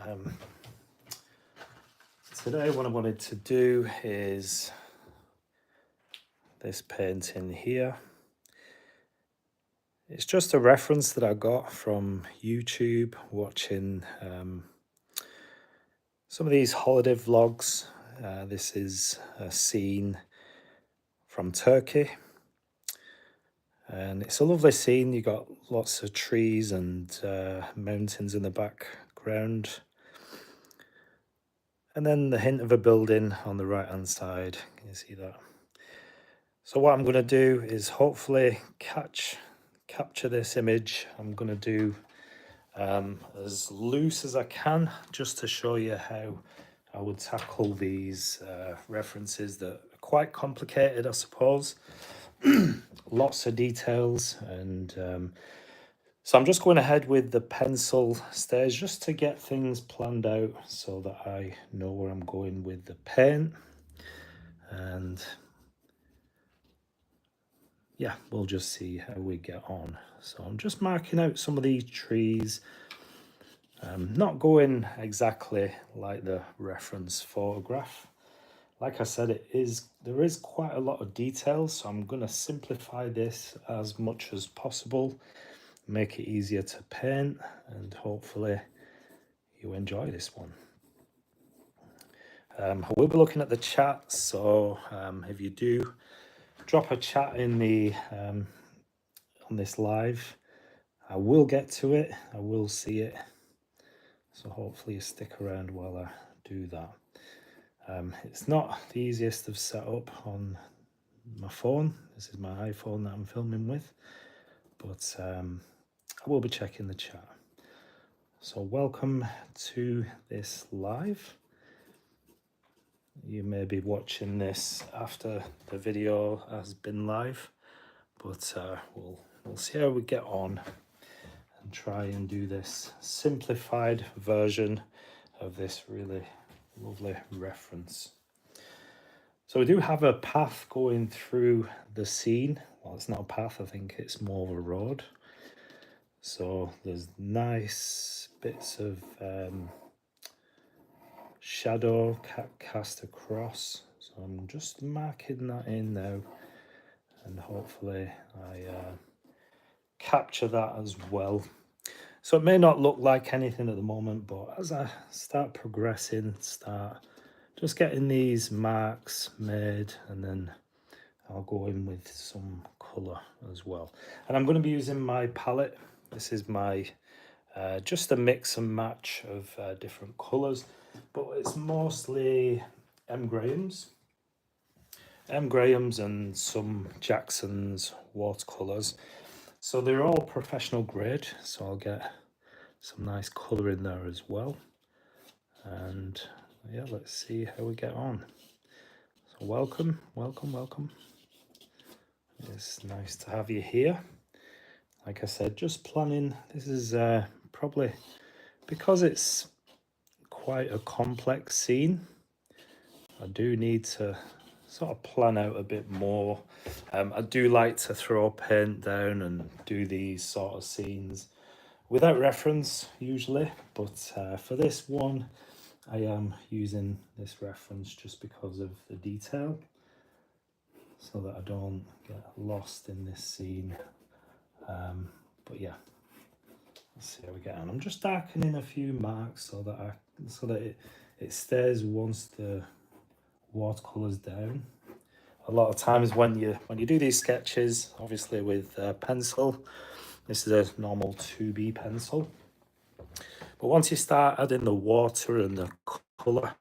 Um, Today what I wanted to do is this painting here. It's just a reference that I got from YouTube watching some of these holiday vlogs. This is a scene from Turkey, and it's a lovely scene. You got lots of trees and mountains in the background, and then the hint of a building on the right hand side. Can you see that? So what I'm going to do is hopefully capture this image. I'm going to do as loose as I can, just to show you how I would tackle these references that are quite complicated, I suppose. Lots of details, and so I'm just going ahead with the pencil stage just to get things planned out so that I know where I'm going with the paint. And yeah, we'll just see how we get on. So I'm just marking out some of these trees. Not going exactly like the reference photograph. Like I said, there is quite a lot of details, so I'm going to simplify this as much as possible, make it easier to paint, and hopefully you enjoy this one. I will be looking at the chat, so if you do drop a chat in the on this live, I will get to it, I will see it, so hopefully you stick around while I do that. It's not the easiest of setup on my phone. This is my iPhone that I'm filming with, but I will be checking the chat. So welcome to this live. You may be watching this after the video has been live, but we'll see how we get on and try and do this simplified version of this really lovely reference. So we do have a path going through the scene. Well, it's not a path, I think it's more of a road. So there's nice bits of shadow cast across. So I'm just marking that in now, and hopefully I capture that as well. So it may not look like anything at the moment, but as I start progressing, start just getting these marks made, and then I'll go in with some colour as well. And I'm going to be using my palette. This is my just a mix and match of different colours, but it's mostly m.grahams. M.grahams and some Jackson's watercolours. So they're all professional grade, so I'll get some nice colour in there as well. And yeah, let's see how we get on. So welcome. It's nice to have you here. Like I said, just planning. This is probably, because it's quite a complex scene, I do need to sort of plan out a bit more. I do like to throw paint down and do these sort of scenes without reference usually, but for this one I am using this reference just because of the detail, so that I don't get lost in this scene. But yeah, let's see how we get on. I'm just darkening a few marks so that it stays once the watercolor's down. A lot of times when you do these sketches, obviously with pencil, this is a normal 2B pencil, but once you start adding the water and the color,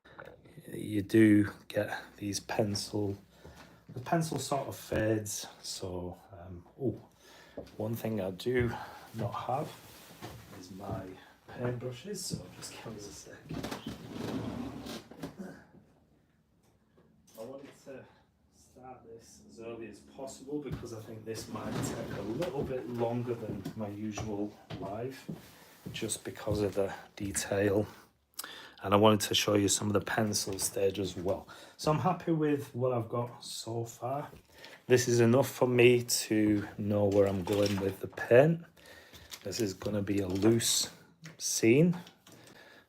you do get these the pencil sort of fades. So one thing I do not have is my paintbrushes, so just give us a sec. I wanted to start this as early as possible because I think this might take a little bit longer than my usual live, just because of the detail, and I wanted to show you some of the pencil stage as well. So I'm happy with what I've got so far. This is enough for me to know where I'm going with the paint. This is going to be a loose scene,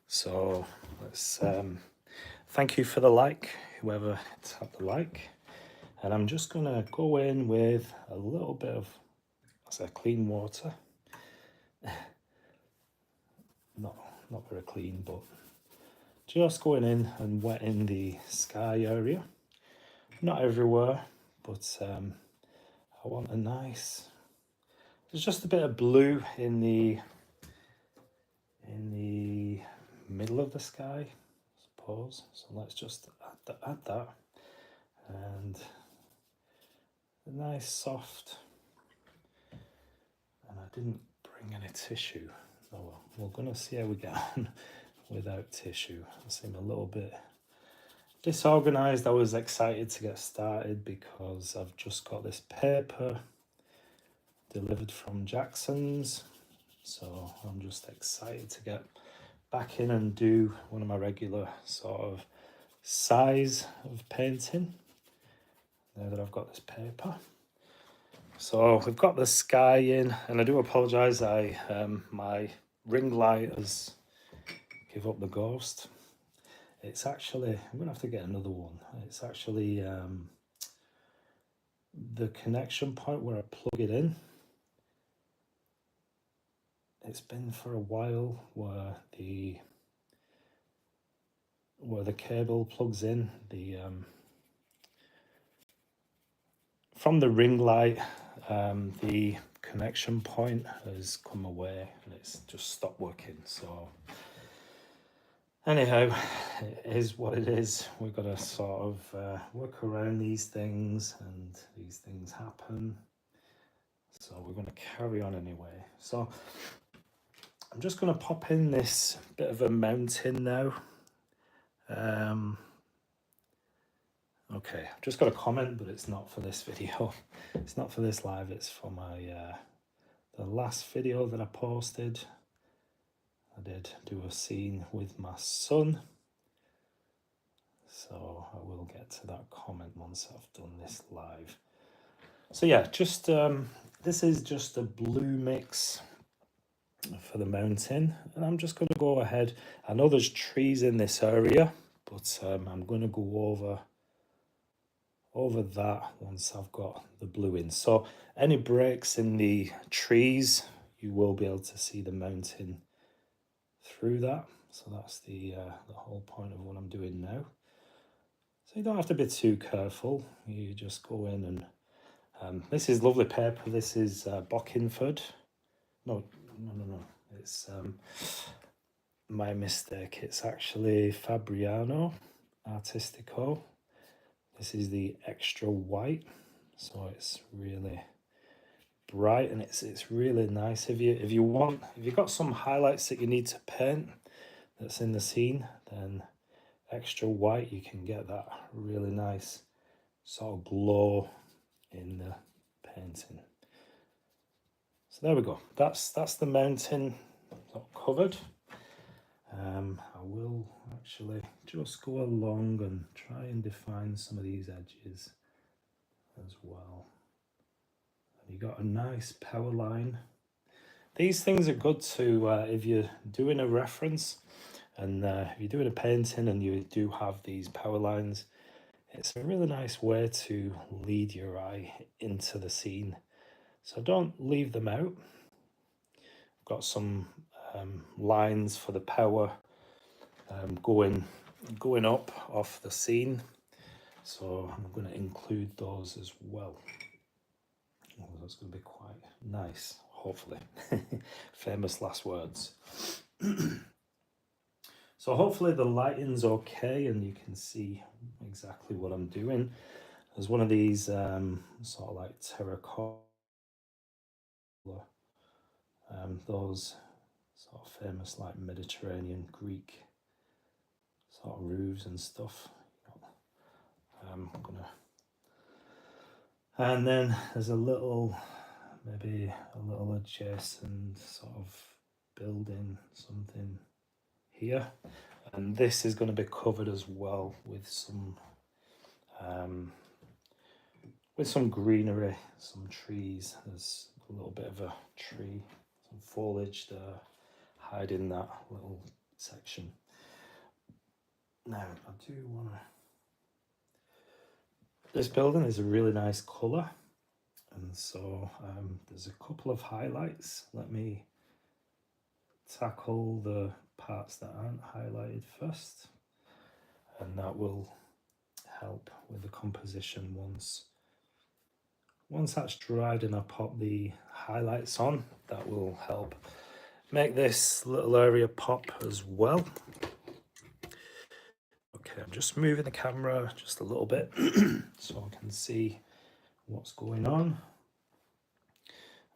So let's thank you for the like, whoever tapped the like. And I'm just gonna go in with a little bit of, I say, clean water. Not very clean, but just going in and wetting the sky area. Not everywhere, but I want a nice. There's just a bit of blue in the middle of the sky, I suppose. So let's just add that, and a nice soft. And I didn't bring any tissue. Oh well, we're gonna see how we get on without tissue. I seem a little bit disorganized. I was excited to get started because I've just got this paper delivered from Jackson's, so I'm just excited to get back in and do one of my regular sort of size of painting now that I've got this paper. So we've got the sky in, and I do apologize, I my ring light has give up the ghost. It's actually, I'm gonna have to get another one. It's actually the connection point where I plug it in. It's been for a while where the cable plugs in, the from the ring light, the connection point has come away and it's just stopped working. So anyhow, it is what it is. We've got to sort of work around these things, and these things happen. So we're going to carry on anyway. So I'm just going to pop in this bit of a mountain now. Okay, I've just got a comment, but it's not for this video. It's not for this live. It's for my the last video that I posted. I did do a scene with my son. So I will get to that comment once I've done this live. So yeah, just this is just a blue mix for the mountain, and I'm just going to go ahead. I know there's trees in this area, but I'm going to go over that once I've got the blue in. So any breaks in the trees, you will be able to see the mountain through that. So that's the whole point of what I'm doing now. So you don't have to be too careful. You just go in and this is lovely paper. This is Bockingford. No. It's my mistake. It's actually Fabriano Artistico. This is the extra white, so it's really bright and it's really nice. If you've got some highlights that you need to paint that's in the scene, then extra white, you can get that really nice sort of glow in the painting. So there we go. That's the mountain covered. I will actually just go along and try and define some of these edges as well. And you got a nice power line. These things are good to if you're doing a reference, and if you're doing a painting and you do have these power lines, it's a really nice way to lead your eye into the scene. So don't leave them out. I've got some lines for the power going up off the scene, so I'm going to include those as well. Oh, that's going to be quite nice, hopefully. Famous last words. So hopefully the lighting's okay and you can see exactly what I'm doing. There's one of these sort of like terracotta, those sort of famous like Mediterranean Greek sort of roofs and stuff. I'm gonna, and then there's maybe a little adjacent sort of building, something here, and this is going to be covered as well with some greenery, some trees. There's a little bit of a tree, some foliage there hiding that little section. Now, I do want to... This building is a really nice colour, and so there's a couple of highlights. Let me tackle the parts that aren't highlighted first, and that will help with the composition once that's dried and I pop the highlights on. That will help make this little area pop as well. Okay, I'm just moving the camera just a little bit so I can see what's going on.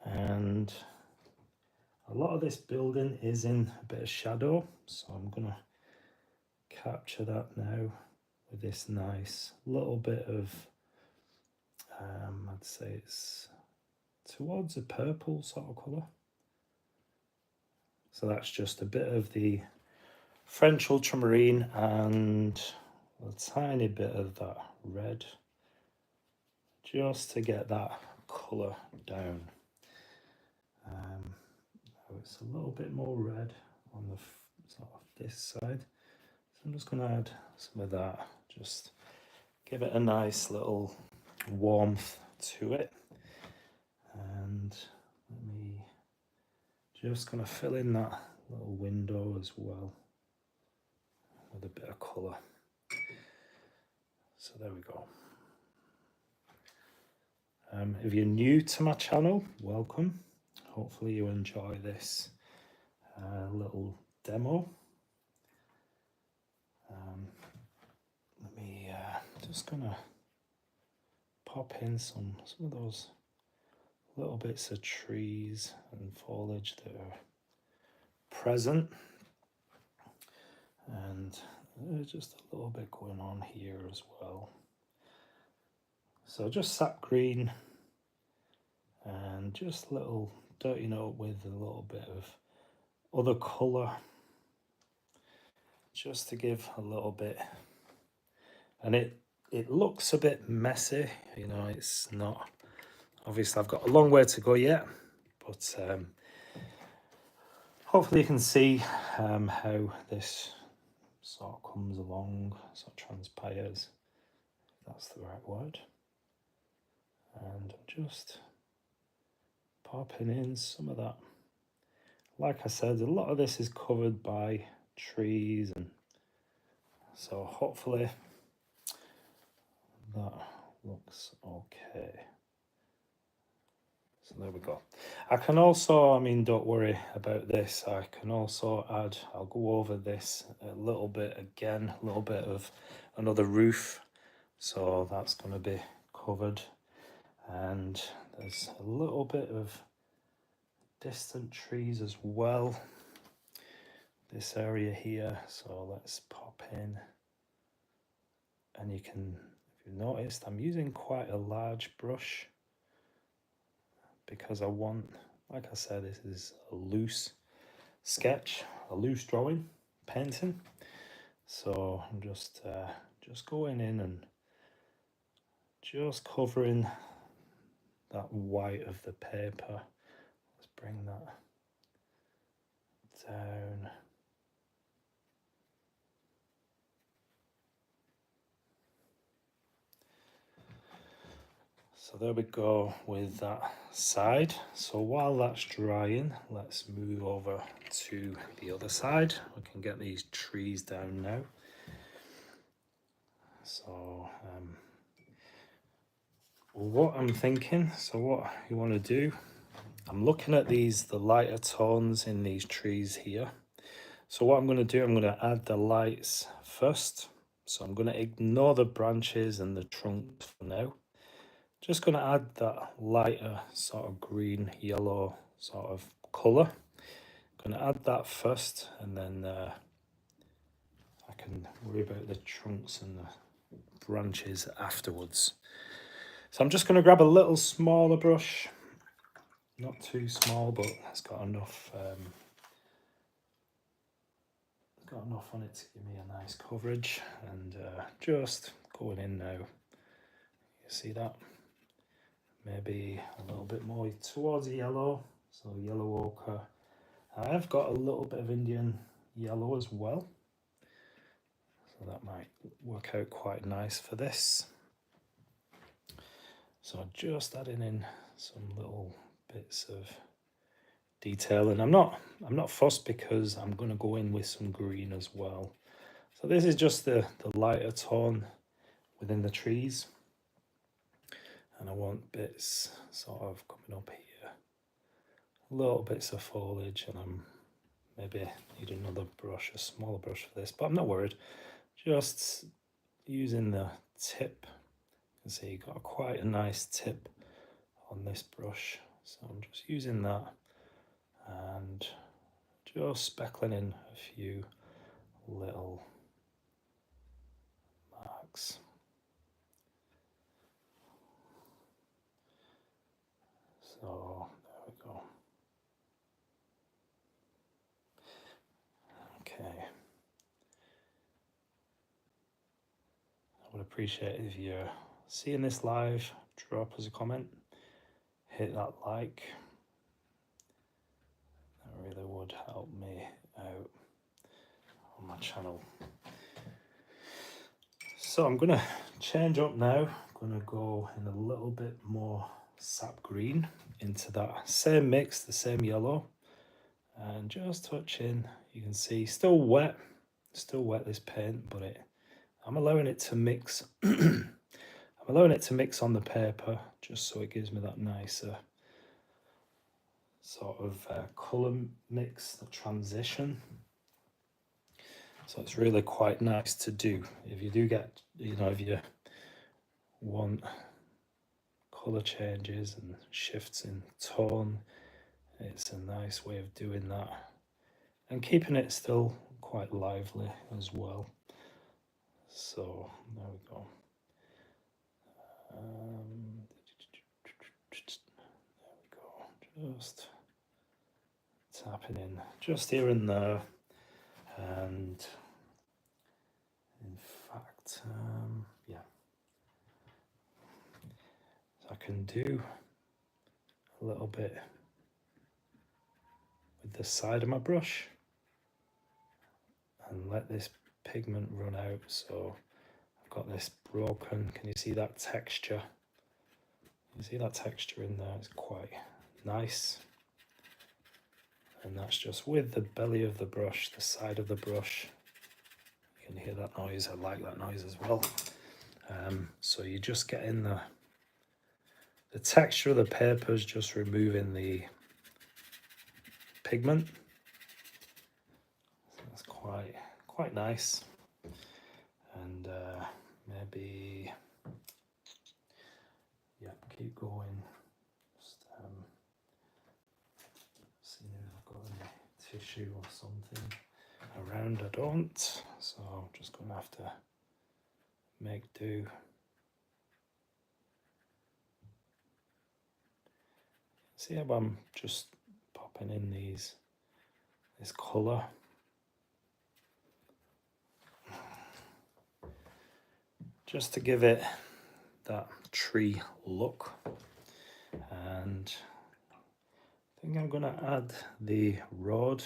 And a lot of this building is in a bit of shadow, so I'm gonna capture that now with this nice little bit of I'd say it's towards a purple sort of colour. So that's just a bit of the French ultramarine and a tiny bit of that red, just to get that colour down. It's a little bit more red on the sort of this side, so I'm just going to add some of that, just give it a nice little warmth to it. And let me just going to fill in that little window as well with a bit of colour. So there we go. If you're new to my channel, welcome. Hopefully you enjoy this little demo. Let me just gonna pop in some of those little bits of trees and foliage that are present, and there's just a little bit going on here as well. So just sap green and just little dirty note with a little bit of other colour, just to give a little bit. And it looks a bit messy, you know, it's not, obviously I've got a long way to go yet, but hopefully you can see how this sort of comes along, sort of transpires, if that's the right word. And I'm just popping in some of that. Like I said, a lot of this is covered by trees, and so hopefully that looks okay. So there we go. I can also, I mean, don't worry about this, I can also add, I'll go over this a little bit again, a little bit of another roof, so that's going to be covered. And there's a little bit of distant trees as well, this area here, so let's pop in. And you can, if you've noticed, I'm using quite a large brush because I want, like I said, this is a loose sketch, a loose drawing, painting. So I'm just going in and just covering that white of the paper. Let's bring that down. So there we go with that side. So while that's drying, let's move over to the other side. We can get these trees down now. So what I'm thinking, so what you want to do, I'm looking at the lighter tones in these trees here. So what I'm going to do, I'm going to add the lights first. So I'm going to ignore the branches and the trunks for now. Just going to add that lighter sort of green, yellow sort of colour. Going to add that first, and then I can worry about the trunks and the branches afterwards. So I'm just going to grab a little smaller brush, not too small, but it's got enough on it to give me a nice coverage, and just going in now. You see that? Maybe a little bit more towards the yellow, so yellow ochre. I've got a little bit of Indian yellow as well. So that might work out quite nice for this. So just adding in some little bits of detail, and I'm not fussed because I'm going to go in with some green as well. So this is just the lighter tone within the trees, and I want bits sort of coming up here, little bits of foliage, and I'm maybe need another brush, a smaller brush for this, but I'm not worried. Just using the tip. You can see you've got quite a nice tip on this brush, so I'm just using that and just speckling in a few little marks. So there we go. Okay. I would appreciate it if you're seeing this live, drop us a comment, hit that like. That really would help me out on my channel. So I'm going to change up now. I'm going to go in a little bit more sap green into that same mix, the same yellow, and just touch in. You can see still wet this paint, but I'm allowing it to mix. I'm allowing it to mix on the paper just so it gives me that nicer sort of colour mix, the transition. So it's really quite nice to do. If you do get, if you want colour changes and shifts in tone, it's a nice way of doing that and keeping it still quite lively as well. So there we go. There we go. Just tapping in just here and there, and in fact, yeah. So I can do a little bit with the side of my brush and let this pigment run out. So I've got this broken, can you see that texture? You see that texture in there? It's quite nice. And that's just with the belly of the brush, the side of the brush. You can hear that noise. I like that noise as well. So you just get in the texture of the paper is just removing the pigment. So that's quite nice. And maybe, yeah, keep going. Just seeing if I've got any tissue or something around. I don't, so I'm just going to have to make do. See how I'm just popping in this colour. Just to give it that tree look. And I think I'm going to add the rod.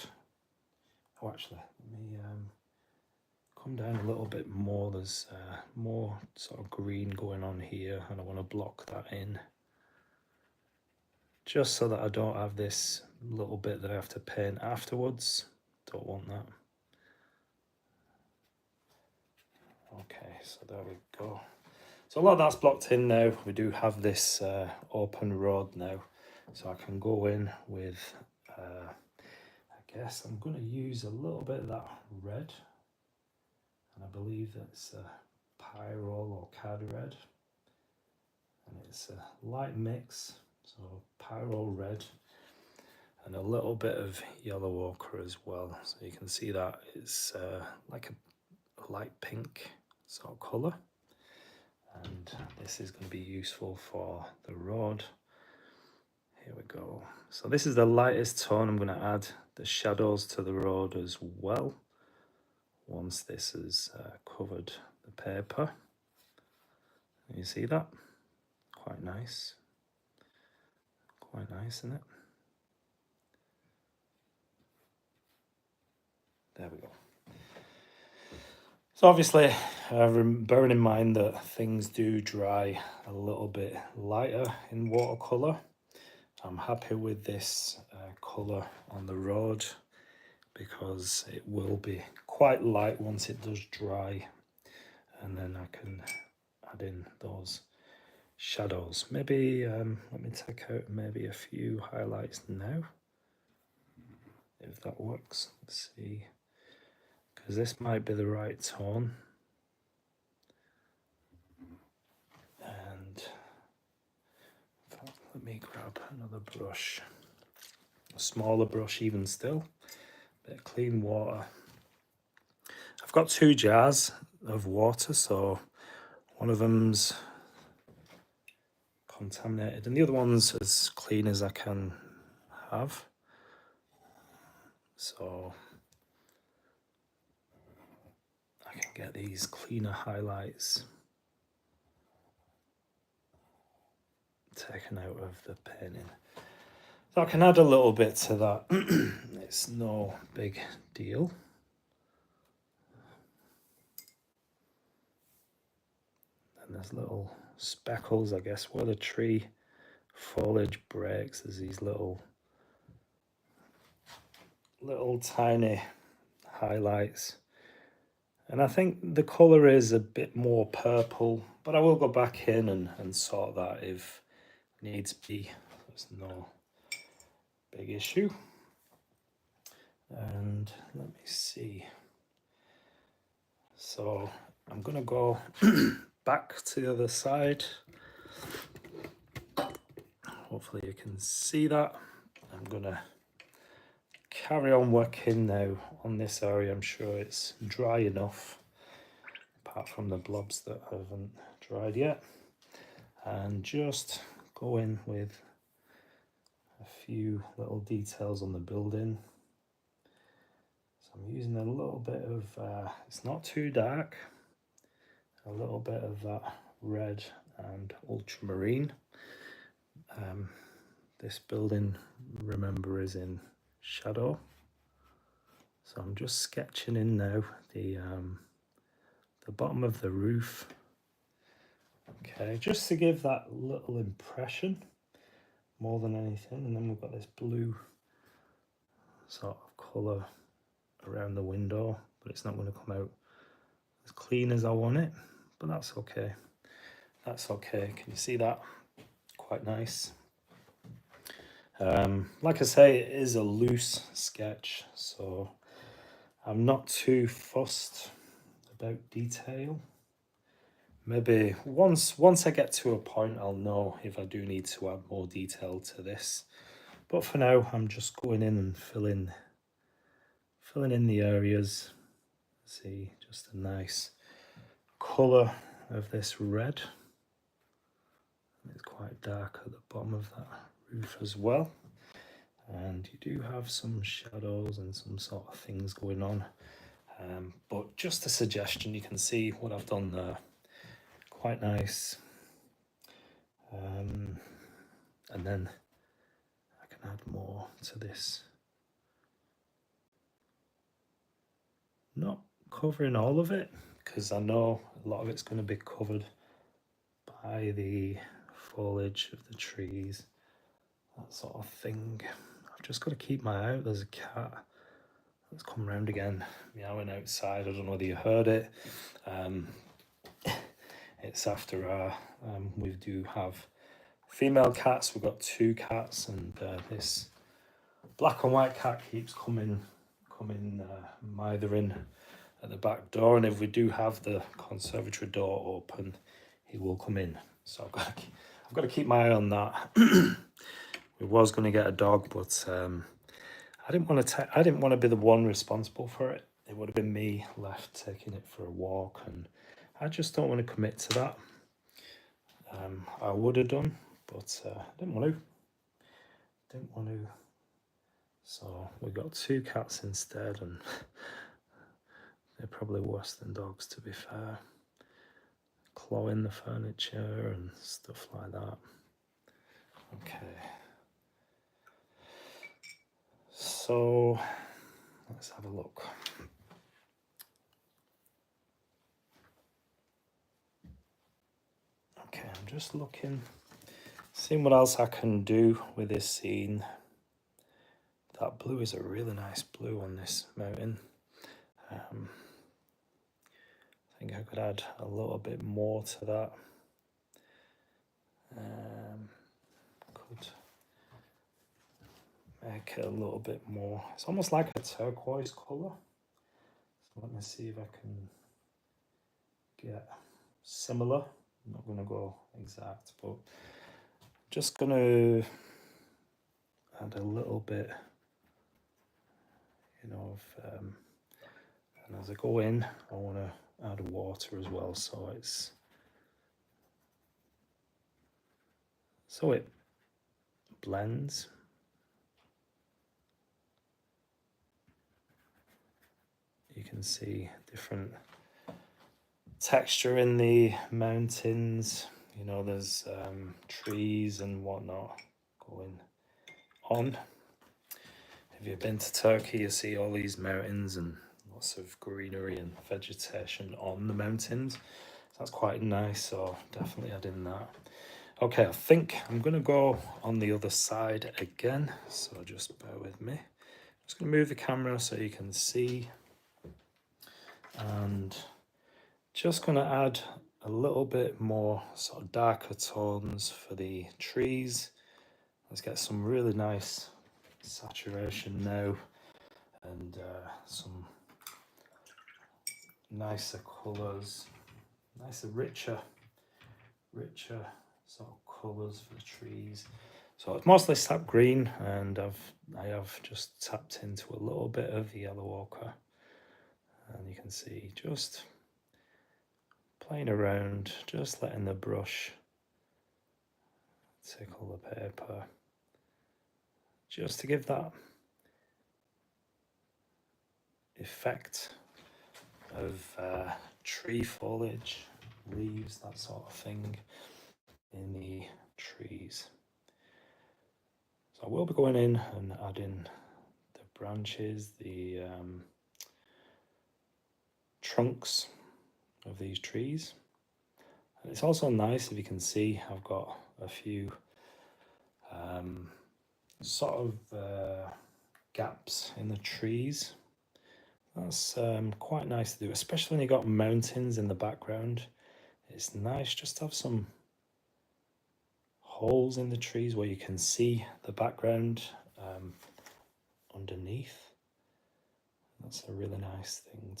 Oh, actually, let me come down a little bit more. There's more sort of green going on here, and I want to block that in. Just so that I don't have this little bit that I have to paint afterwards. Don't want that. Okay, so there we go. So a lot of that's blocked in now. We do have this open road now. So I can go in with, I guess I'm going to use a little bit of that red. And I believe that's Pyrrole or Cad Red. And it's a light mix. So Pyrrole red and a little bit of yellow ochre as well. So you can see that it's like a light pink sort of colour. And this is going to be useful for the road. Here we go. So this is the lightest tone. I'm going to add the shadows to the road as well. Once this has covered the paper. You see that? Quite nice. Quite nice, isn't it? There we go. So obviously, bearing in mind that things do dry a little bit lighter in watercolor, I'm happy with this colour on the road because it will be quite light once it does dry, and then I can add in those shadows. Maybe let me take out maybe a few highlights now, if that works. Let's see, because this might be the right tone. And in fact, let me grab another brush, a smaller brush even still, bit of clean water. I've got 2 jars of water, so one of them's contaminated and the other one's as clean as I can have. So I can get these cleaner highlights taken out of the painting. So I can add a little bit to that. It's no big deal. And there's little speckles, I guess, where the tree foliage breaks. There's these little tiny highlights. And I think the colour is a bit more purple, but I will go back in and sort that if needs be. There's no big issue. And let me see. So I'm going to go back to the other side. Hopefully you can see that. I'm going to carry on working now on this area. I'm sure it's dry enough, apart from the blobs that haven't dried yet. And just go in with a few little details on the building. So I'm using a little bit of, it's not too dark, a little bit of that red and ultramarine. This building, remember, is in shadow. So I'm just sketching in now the bottom of the roof. Okay, just to give that little impression more than anything. And then we've got this blue sort of colour around the window, but it's not going to come out as clean as I want it, but that's okay. That's okay. Can you see that? Quite nice. Like I say, it is a loose sketch, so I'm not too fussed about detail. Maybe once I get to a point, I'll know if I do need to add more detail to this. But for now, I'm just going in and filling in the areas. See, just a nice colour of this red. It's quite dark at the bottom of that roof as well. And you do have some shadows and some sort of things going on. But just a suggestion, you can see what I've done there. Quite nice. And then I can add more to this. Not covering all of it, because I know a lot of it's going to be covered by the foliage of the trees, that sort of thing. I've just got to keep my eye out. There's a cat that's come round again, meowing outside. I don't know whether you heard it. It's after our, we do have female cats. We've got 2 cats, and this black and white cat keeps coming mithering at the back door, and if we do have the conservatory door open, he will come in. So I've got to keep my eye on that. We was going to get a dog, but I didn't want to be the one responsible for it. It would have been me left taking it for a walk, and I just don't want to commit to that. I would have done, but I didn't want to. So we got 2 cats instead, and they're probably worse than dogs, to be fair. Clawing the furniture and stuff like that. Okay. So let's have a look. Okay, I'm just looking, seeing what else I can do with this scene. That blue is a really nice blue on this mountain. I think I could add a little bit more to that. Could make it a little bit more. It's almost like a turquoise colour. So let me see if I can get similar. I'm not going to go exact, but just going to add a little bit, you know, of, and as I go in, I want to add water as well, so it blends. You can see different texture in the mountains. You know, there's trees and whatnot going on. If you've been to Turkey, you see all these mountains and lots of greenery and vegetation on the mountains. So that's quite nice, so definitely add in that. Okay, I think I'm going to go on the other side again, so just bear with me. I'm just going to move the camera so you can see, and just going to add a little bit more sort of darker tones for the trees. Let's get some really nice saturation now, and some nicer colours, nicer, richer sort of colours for the trees. So it's mostly sap green, and I have just tapped into a little bit of the yellow ochre, and you can see just playing around, just letting the brush tickle the paper, just to give that effect of tree foliage, leaves, that sort of thing in the trees. So I will be going in and adding the branches, the trunks of these trees. And it's also nice, if you can see, I've got a few sort of gaps in the trees. That's quite nice to do, especially when you've got mountains in the background. It's nice just to have some holes in the trees where you can see the background underneath. That's a really nice thing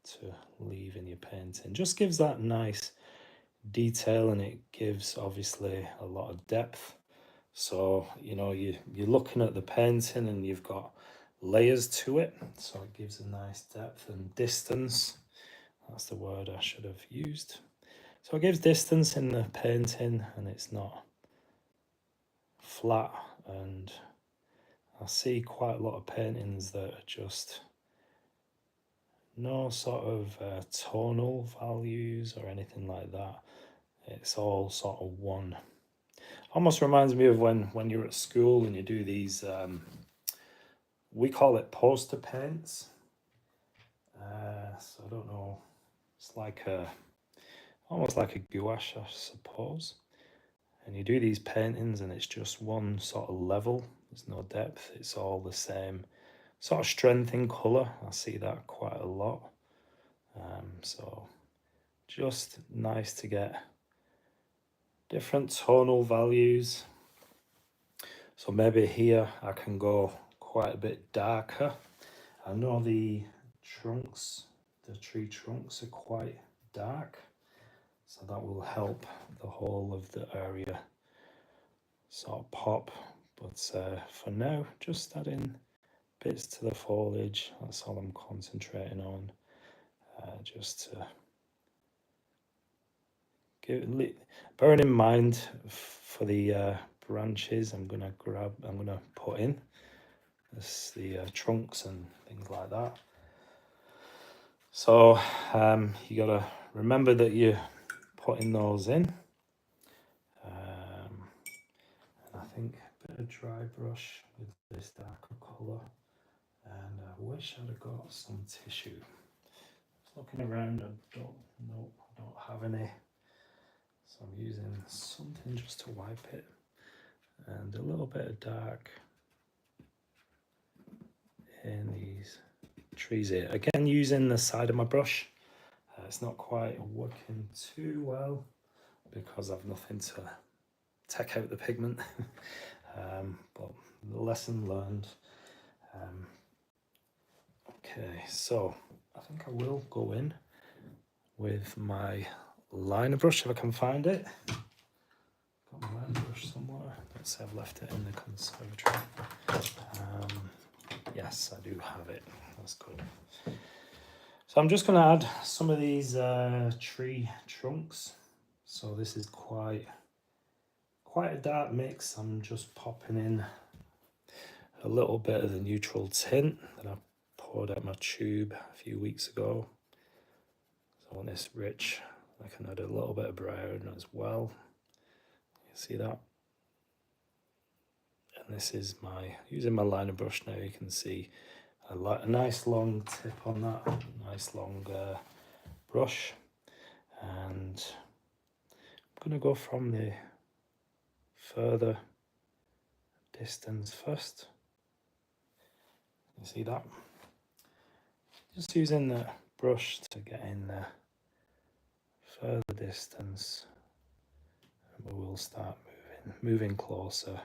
to leave in your painting. Just gives that nice detail, and it gives obviously a lot of depth. So, you know, you're looking at the painting and you've got layers to it, so it gives a nice depth and distance. That's the word I should have used. So it gives distance in the painting, and it's not flat. And I see quite a lot of paintings that are just no sort of tonal values or anything like that. It's all sort of one. Almost reminds me of when you're at school and you do these, we call it poster paints. So I don't know, it's like almost like a gouache, I suppose. And you do these paintings and it's just one sort of level. There's no depth. It's all the same sort of strength in colour. I see that quite a lot. So just nice to get different tonal values. So maybe here I can go quite a bit darker. I know the trunks, the tree trunks are quite dark, so that will help the whole of the area sort of pop. But for now, just adding bits to the foliage. That's all I'm concentrating on. Just to bearing in mind for the branches, I'm gonna put in this, the trunks and things like that. So you gotta remember that you're putting those in. And I think a bit of dry brush with this darker colour. And I wish I'd have got some tissue. Just looking around, I don't have any. So I'm using something just to wipe it, and a little bit of dark in these trees here. Again, using the side of my brush. It's not quite working too well because I've nothing to take out the pigment. But the lesson learned. Okay, so I think I will go in with my liner brush if I can find it. Got my liner brush somewhere. Let's say I've left it in the conservatory. Yes, I do have it. That's good. So I'm just going to add some of these tree trunks. So this is quite a dark mix. I'm just popping in a little bit of the neutral tint that I poured out my tube a few weeks ago. So I want this rich. I can add a little bit of brown as well. You see that? And this is using my liner brush now, you can see a nice long tip on that, nice long brush. And I'm going to go from the further distance first. You see that? Just using the brush to get in the further distance, and we will start moving closer,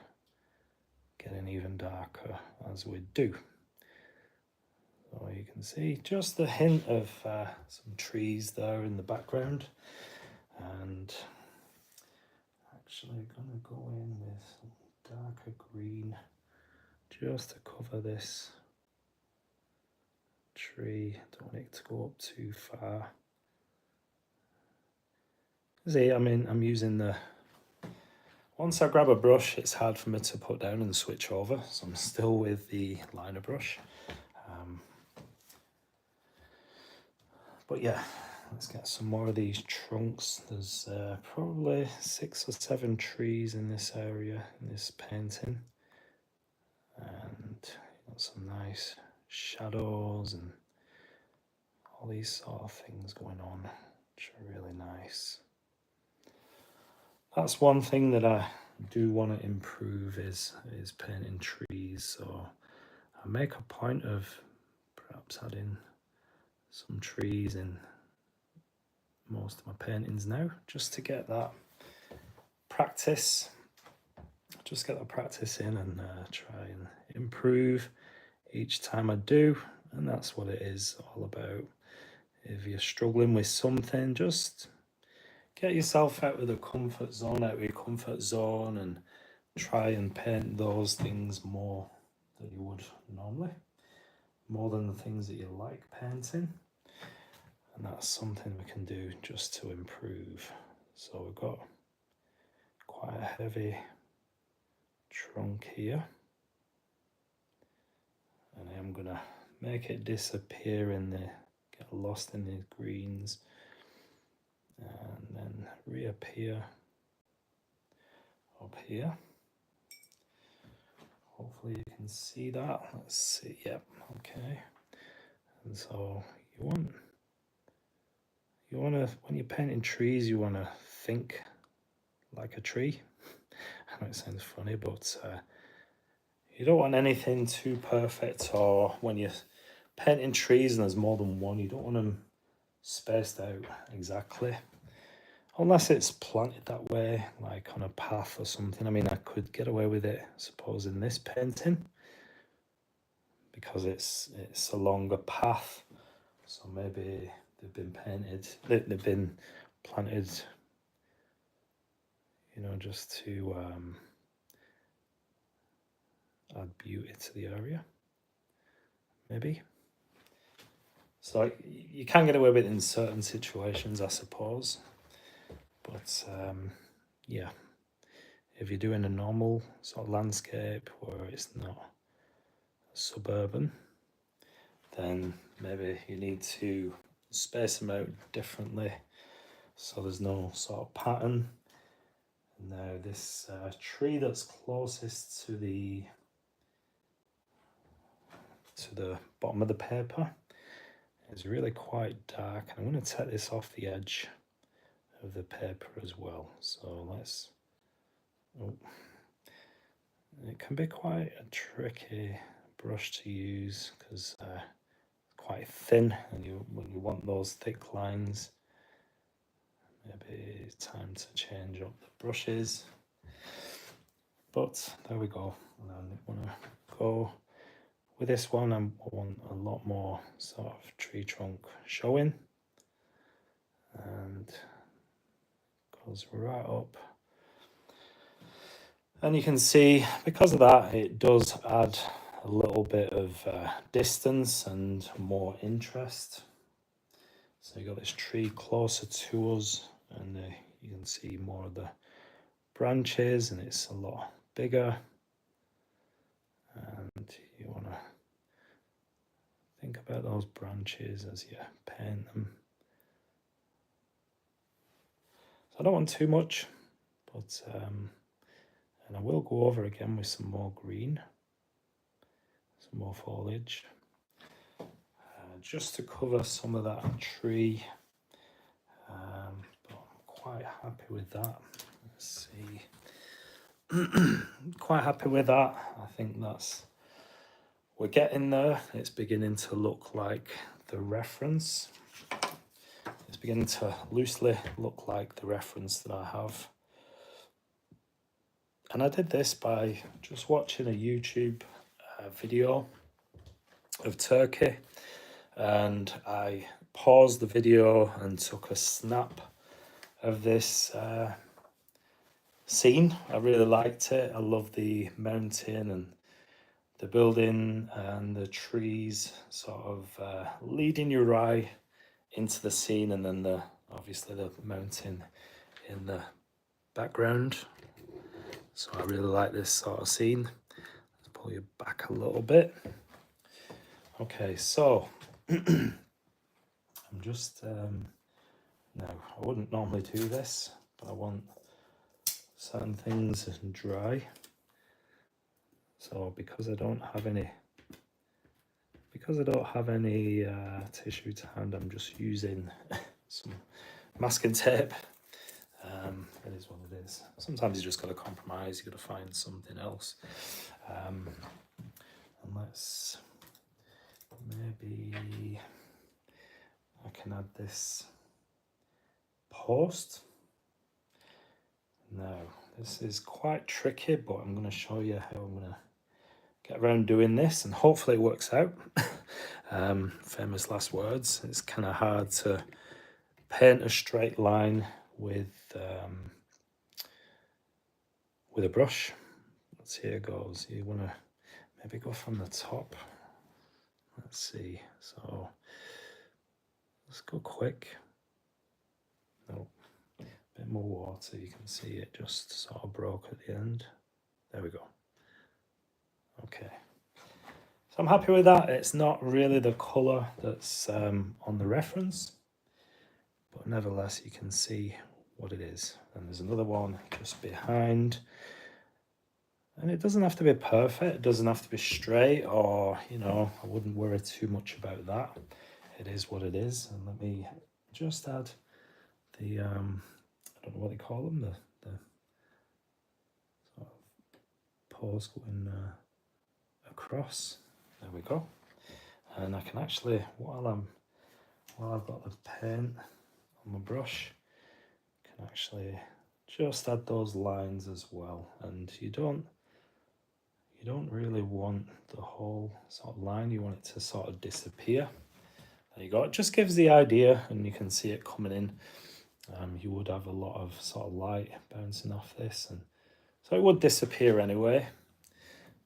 getting even darker as we do. So you can see just a hint of some trees there in the background, and actually going to go in with some darker green just to cover this tree. Don't want it to go up too far. See, I mean, I'm using once I grab a brush, it's hard for me to put down and switch over, so I'm still with the liner brush. But yeah, let's get some more of these trunks. There's probably 6 or 7 trees in this area, in this painting. And got some nice shadows and all these sort of things going on, which are really nice. That's one thing that I do want to improve is painting trees. So I make a point of perhaps adding some trees in most of my paintings now, just to get that practice. Just get the practice in and try and improve each time I do. And that's what it is all about. If you're struggling with something, just get yourself out of the comfort zone, out of your comfort zone, and try and paint those things more than you would normally, more than the things that you like painting. And that's something we can do just to improve. So we've got quite a heavy trunk here, and I'm gonna make it disappear get lost in the greens, and then reappear up here. Hopefully you can see that. Let's see. Yep. Okay. And so you want to, when you're painting trees, you want to think like a tree. I know it sounds funny, but you don't want anything too perfect. Or when you're painting trees and there's more than one, you don't want them spaced out exactly, unless it's planted that way, like on a path or something. I mean, I could get away with it, I suppose, in this painting, because it's a longer path. So maybe they've been planted, just to add beauty to the area, maybe. So you can get away with it in certain situations, I suppose. But yeah, if you're doing a normal sort of landscape where it's not suburban, then maybe you need to space them out differently so there's no sort of pattern. Now this tree that's closest to the bottom of the paper is really quite dark, and I'm going to take this off the edge of the paper as well. So let's, oh, it can be quite a tricky brush to use because quite thin, and when you want those thick lines, maybe it's time to change up the brushes. But there we go. And I want to go with this one. I want a lot more sort of tree trunk showing, and goes right up. And you can see, because of that, it does add a little bit of distance and more interest. So you got this tree closer to us, and you can see more of the branches, and it's a lot bigger. And you want to think about those branches as you paint them. So I don't want too much, but and I will go over again with some more green, some more foliage, just to cover some of that tree. But I'm quite happy with that. Let's see. Quite happy with that. I think we're getting there. It's beginning to look like the reference. It's beginning to loosely look like the reference that I have. And I did this by just watching a YouTube video of Turkey, and I paused the video and took a snap of this scene. I really liked it. I love the mountain and the building and the trees sort of leading your eye into the scene, and then obviously the mountain in the background. So I really like this sort of scene. Let's pull you back a little bit. Okay, so I'm just now, I wouldn't normally do this, but I want certain things dry. So because I don't have any tissue to hand, I'm just using some masking tape. It is what it is. Sometimes you just got to compromise. You got to find something else. And let's maybe I can add this post. Now this is quite tricky, but I'm going to show you how I'm going to get around doing this, and hopefully it works out. Famous last words. It's kind of hard to paint a straight line with a brush. Let's see how it goes. You want to maybe go from the top. Let's see. So let's go quick. No, a bit more water. You can see it just sort of broke at the end. There we go. Okay. So I'm happy with that. It's not really the colour that's on the reference, but nevertheless you can see what it is. And there's another one just behind. And it doesn't have to be perfect. It doesn't have to be straight, or, you know, I wouldn't worry too much about that. It is what it is. And let me just add the, I don't know what they call them, the sort of pores going across. There we go. And I can actually, while I've got the paint on my brush, can actually just add those lines as well. And you don't really want the whole sort of line. You want it to sort of disappear. There you go. It just gives the idea, and you can see it coming in. You would have a lot of sort of light bouncing off this, and so it would disappear anyway.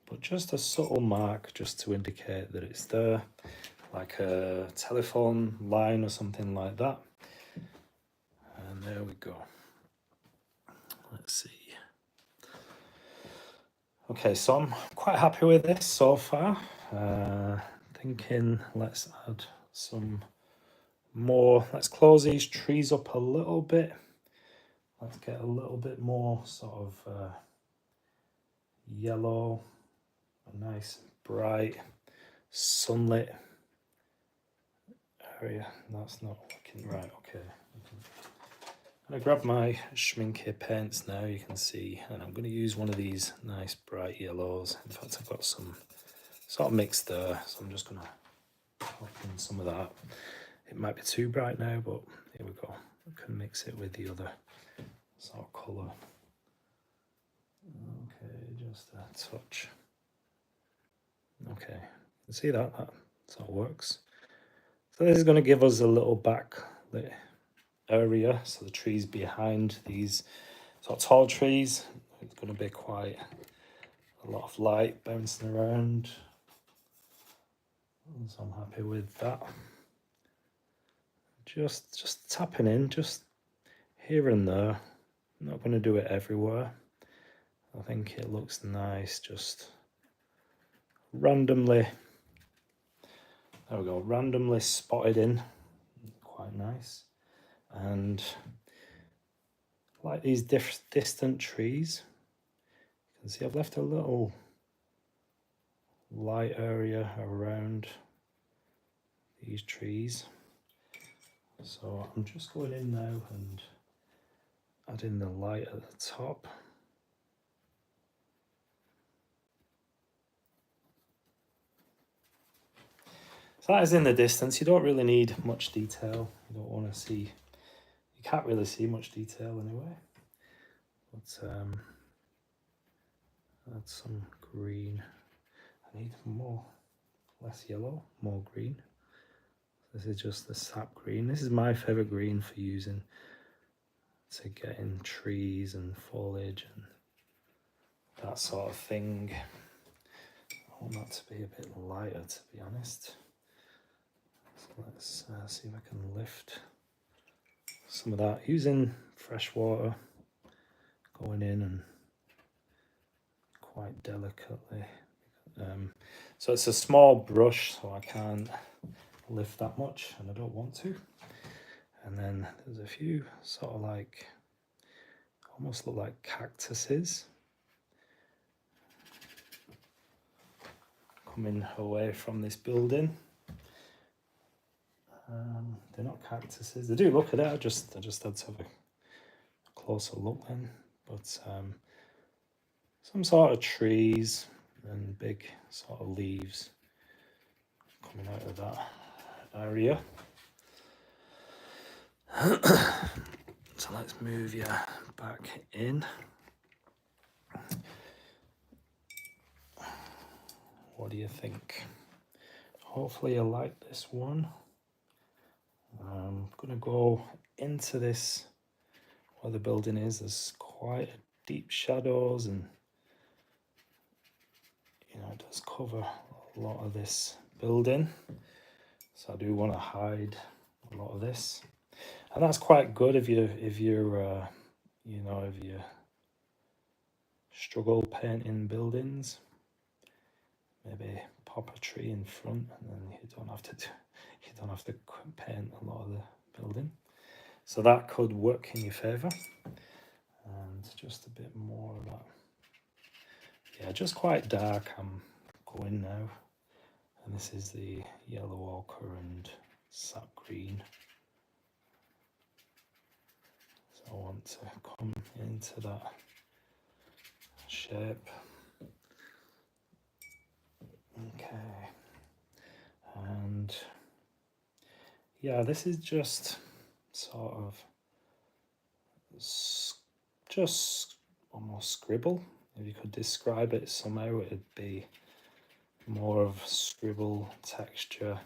But just a subtle mark just to indicate that it's there, like a telephone line or something like that. And there we go. Let's see. Okay, so I'm quite happy with this so far. Thinking let's add some more. Let's close these trees up a little bit. Let's get a little bit more sort of yellow, a nice bright sunlit area. That's not looking right. Okay, I grab my Schmincke paints now, you can see, and I'm going to use one of these nice bright yellows. In fact, I've got some sort of mixed there, so I'm just going to pop in some of that. It might be too bright now, but here we go. I can mix it with the other sort of colour. Okay, just a touch. Okay, you can see that sort of works. So this is going to give us a little backlit area, so the trees behind these sort of tall trees, it's going to be quite a lot of light bouncing around, so I'm happy with that. Just tapping in, just here and there. I'm not going to do it everywhere. I think it looks nice, just randomly, there we go, randomly spotted in, quite nice. And like these distant trees, you can see I've left a little light area around these trees. So I'm just going in now and adding the light at the top. So that is in the distance. You don't really need much detail. You don't want to see, you can't really see much detail anyway. But add some green. I need more, less yellow, more green. This is just the sap green. This is my favourite green for using to get in trees and foliage and that sort of thing. I want that to be a bit lighter, to be honest. So let's see if I can lift some of that using fresh water, going in and quite delicately. So it's a small brush, so I can't lift that much, and I don't want to. And then there's a few sort of like, almost look like cactuses coming away from this building. They're not cactuses. They do look at it. I just had to have a closer look then. But some sort of trees and big sort of leaves coming out of that area. So let's move you back in. What do you think? Hopefully you like this one. I'm going to go into this, where the building is. There's quite deep shadows, and you know, it does cover a lot of this building. So I do want to hide a lot of this, and that's quite good if you struggle painting buildings. Maybe pop a tree in front, and then you don't have to paint a lot of the building. So that could work in your favour. And just a bit more of that. Yeah, just quite dark. I'm going now, and this is the yellow ochre and sap green. So I want to come into that shape. Okay, and yeah, this is just sort of just almost scribble. If you could describe it somehow, it'd be more of scribble texture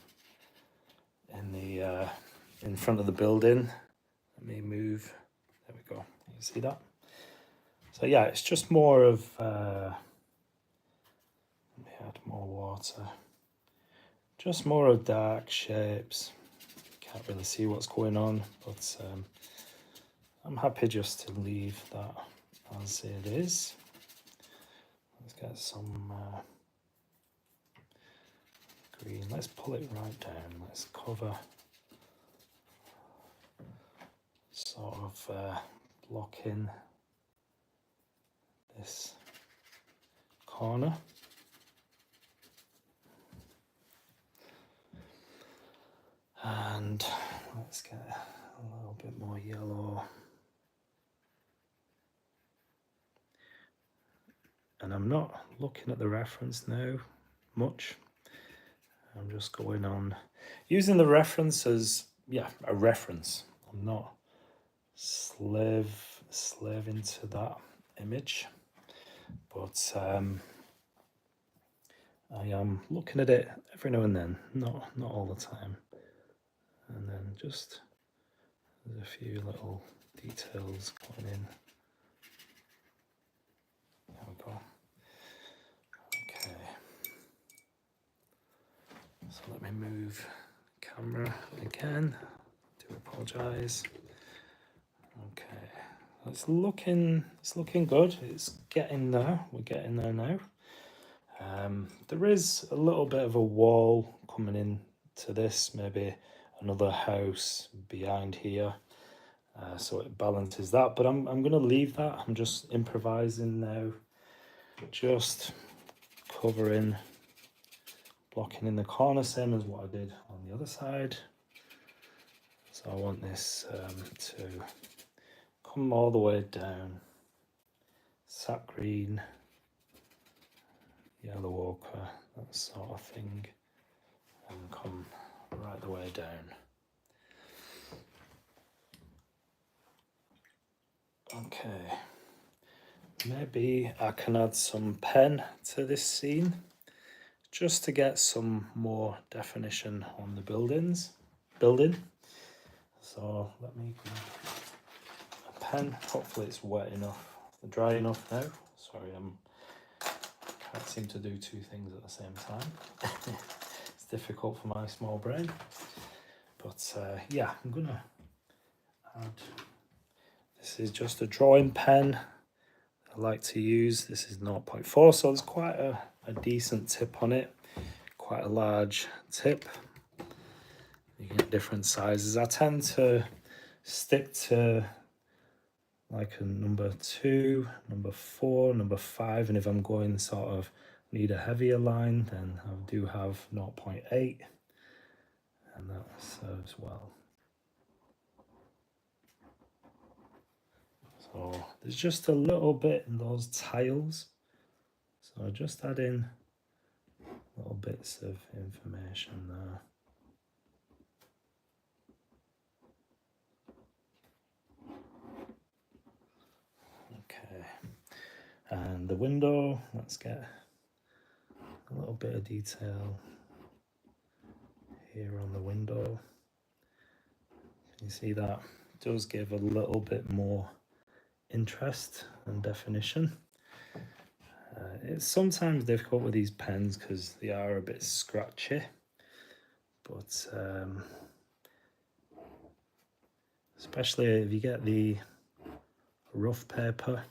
in the in front of the building. Let me move. There we go. You see that? So yeah, it's just more of let me add more water. Just more of dark shapes. Can't really see what's going on, but I'm happy just to leave that as it is. Let's get some green. Let's pull it right down. Let's cover, sort of block in this corner. And let's get a little bit more yellow and I'm not looking at the reference now much. I'm just going on using the reference as, yeah, a reference. I'm not slaving to that image, but I am looking at it every now and then, not all the time. And then just there's a few little details going in. There we go. Okay. So let me move the camera again. I do apologise. Okay. It's looking good. It's getting there. We're getting there now. There is a little bit of a wall coming in to this, maybe another house behind here, so it balances that, but I'm going to leave that. I'm just improvising now, just covering, blocking in the corner, same as what I did on the other side. So I want this to come all the way down, sap green, yellow ochre, that sort of thing, and come right the way down. Okay, maybe I can add some pen to this scene just to get some more definition on the building. So let me grab a pen. Hopefully it's wet enough, dry enough now. Sorry, can't seem to do two things at the same time. It's difficult for my small brain. But yeah, I'm gonna add. This is just a drawing pen I like to use. This is 0.4, so there's quite a decent tip on it, quite a large tip. You can get different sizes. I tend to stick to like a number 2, number 4, number 5, and if I'm going sort of need a heavier line, then I do have 0.8, and that serves well. So there's just a little bit in those tiles, so just add in little bits of information there. Okay, and the window, let's get a little bit of detail here on the window. Can you see that? It does give a little bit more interest and definition. It's sometimes difficult with these pens because they are a bit scratchy, but especially if you get the rough paper.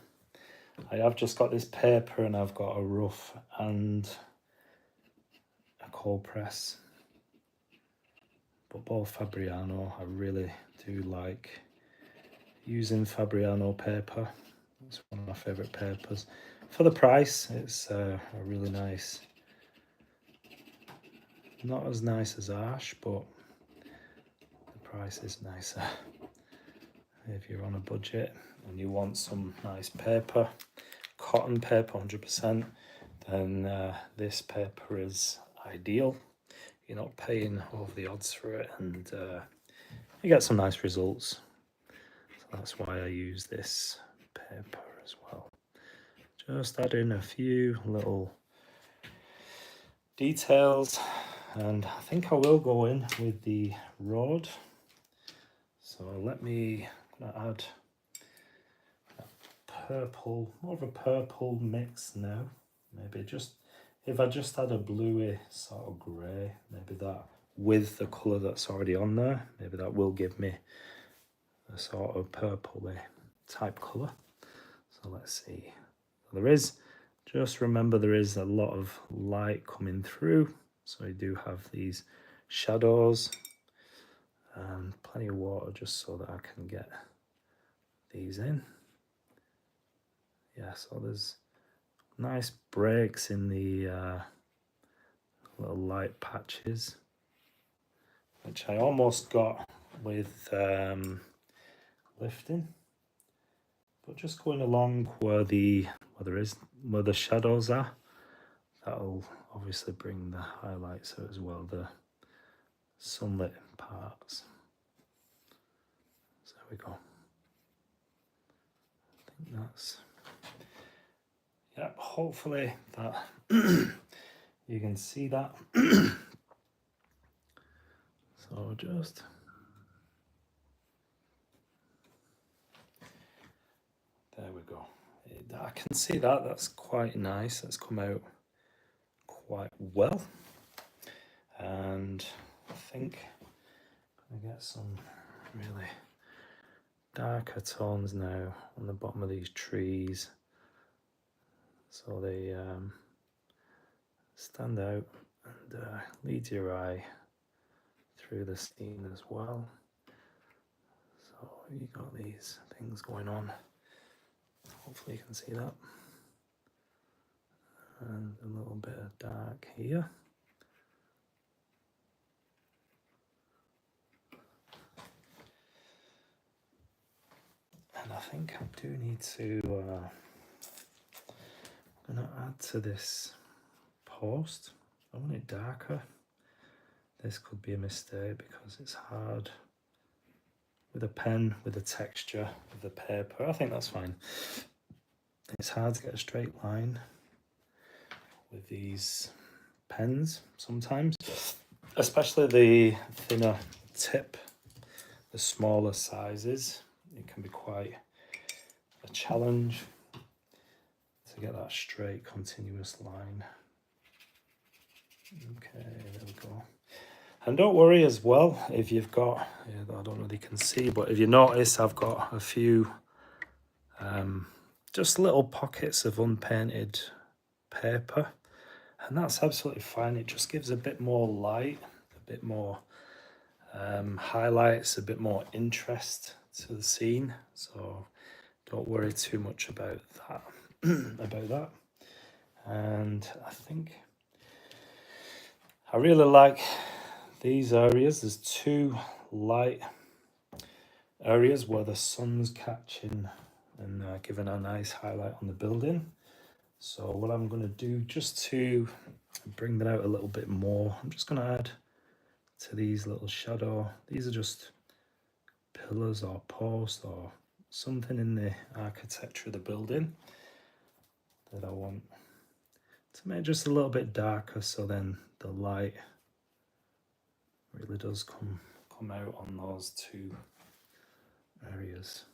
I have just got this paper and I've got a rough and a cold press, but both Fabriano. I really do like using Fabriano paper. It's one of my favourite papers. For the price, it's a really nice, not as nice as Arch, but the price is nicer. If you're on a budget and you want some nice paper, cotton paper 100%, then this paper is ideal. You're not paying over the odds for it, and you get some nice results. So that's why I use this paper as well. Just add in a few little details, and I think I will go in with the road. So let me add a purple, more of a purple mix now. Maybe just, if I just add a bluey sort of grey, maybe that with the colour that's already on there, maybe that will give me a sort of purpley type colour. So let's see. There is, just remember there is a lot of light coming through, so you do have these shadows and plenty of water just so that I can get these in. Yeah, so there's nice breaks in the little light patches, which I almost got with lifting, But just going along where the shadows are, that'll obviously bring the highlights out as well, the sunlit parts. So there we go. I think that's, yeah, hopefully that you can see that. So just there we go. I can see that. That's quite nice. That's come out quite well. And I think I'm going to get some really darker tones now on the bottom of these trees, so they stand out and lead your eye through the scene as well. So you got these things going on. Hopefully you can see that. And a little bit of dark here. And I think I do need to, I'm going to add to this post. I want it darker. This could be a mistake because it's hard with a pen, with the texture of the paper. I think that's fine. It's hard to get a straight line with these pens sometimes, especially the thinner tip, the smaller sizes. It can be quite a challenge to get that straight continuous line. Okay, there we go. And don't worry as well if you've got, I don't know if you can see, but if you notice, I've got a few just little pockets of unpainted paper, and that's absolutely fine. It just gives a bit more light, a bit more highlights, a bit more interest to the scene. So don't worry too much about that. And I think I really like these areas. There's two light areas where the sun's catching and giving a nice highlight on the building. So what I'm going to do, just to bring that out a little bit more, I'm just going to add to these little shadow. These are just pillars or posts or something in the architecture of the building that I want to make just a little bit darker, so then the light really does come out on those two areas.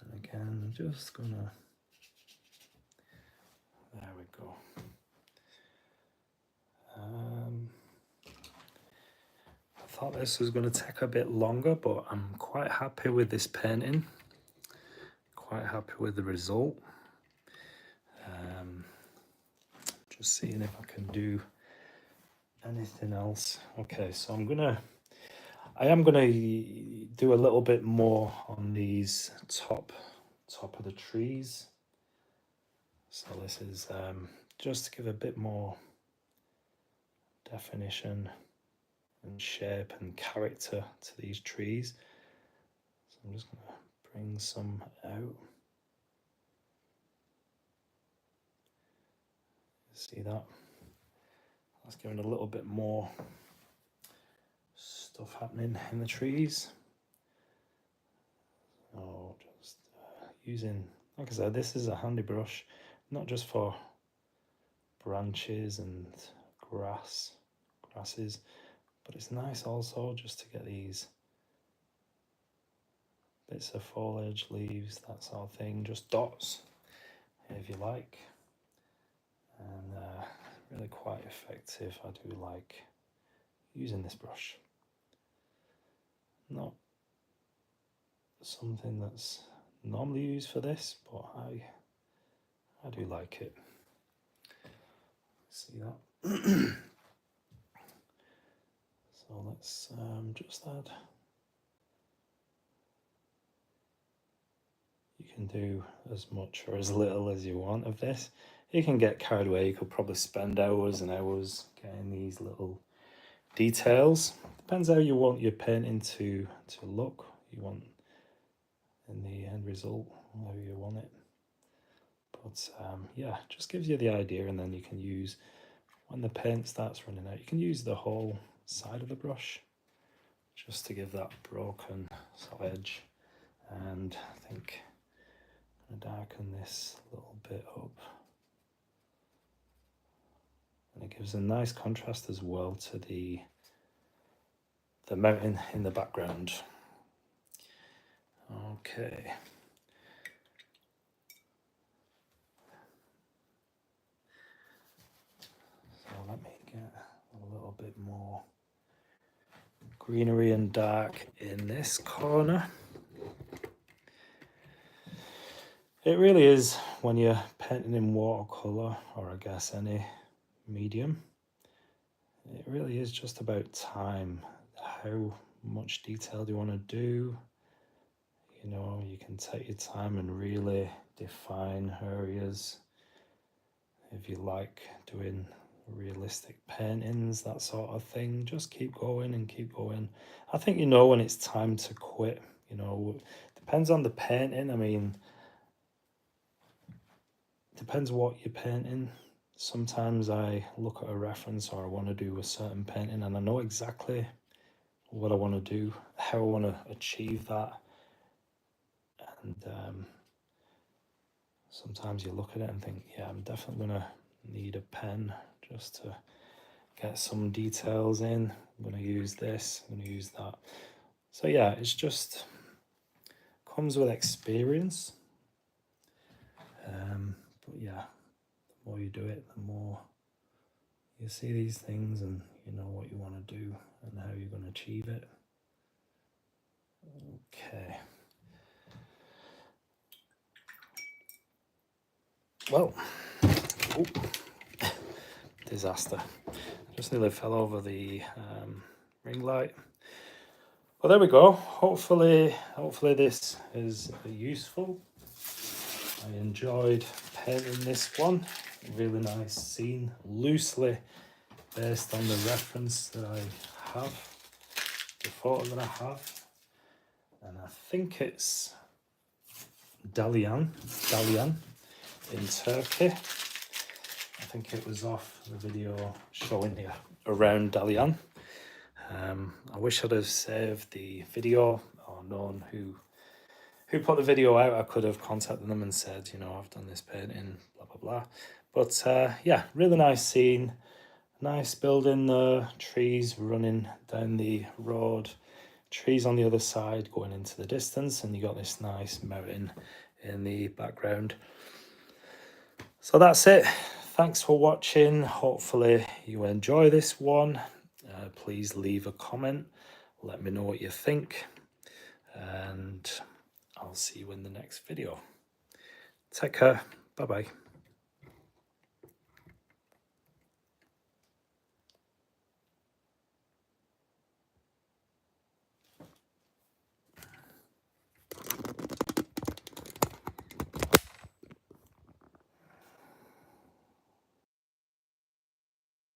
And again, I'm just gonna, there we go. I thought this was going to take a bit longer, but I'm quite happy with this painting. Quite happy with the result. Just seeing if I can do anything else. Okay, so I am gonna do a little bit more on these top of the trees. So this is just to give a bit more definition and shape and character to these trees. So I'm just gonna bring some out. See that? That's giving a little bit more stuff happening in the trees. So just using, like I said, this is a handy brush, not just for branches and grasses, but it's nice also just to get these bits of foliage, leaves, that sort of thing, just dots if you like. And really quite effective. I do like using this brush. Not something that's normally used for this, but I do like it. See that? So let's just add. You can do as much or as little as you want of this. You can get carried away. You could probably spend hours and hours getting these little details. Depends how you want your painting to look. You want in the end result, how you want it. But yeah, just gives you the idea, and then you can use, when the paint starts running out, you can use the whole side of the brush just to give that broken edge. And I think I'm going to darken this a little bit up. And it gives a nice contrast as well to the mountain in the background. Okay. So let me get a little bit more greenery and dark in this corner. It really is, when you're painting in watercolor, or I guess any medium, it really is just about time. How much detail do you want to do? You know, you can take your time and really define areas. If you like doing realistic paintings, that sort of thing, just keep going and keep going. I think you know when it's time to quit. You know, depends on the painting. I mean, depends what you're painting. Sometimes I look at a reference, or I want to do a certain painting, and I know exactly what I want to do, how I want to achieve that. And sometimes you look at it and think, yeah, I'm definitely going to need a pen just to get some details in. I'm going to use this, I'm going to use that. So yeah, it's just comes with experience. But yeah, the more you do it, the more you see these things, and you know what you want to do and how you're going to achieve it. Okay. Well, oh, disaster. Just nearly fell over the ring light. Well, there we go. Hopefully this is useful. I enjoyed painting this one. Really nice scene, loosely based on the reference that I have, the photo that I have. And I think it's Dalyan in Turkey. I think it was off the video showing you around Dalyan. I wish I'd have saved the video, or known who put the video out. I could have contacted them and said, you know, I've done this painting, blah blah blah. But yeah, really nice scene, nice building, the trees running down the road, trees on the other side going into the distance, and you got this nice mountain in the background. So that's it. Thanks for watching. Hopefully you enjoy this one. Please leave a comment, let me know what you think, and I'll see you in the next video. Take care. Bye bye.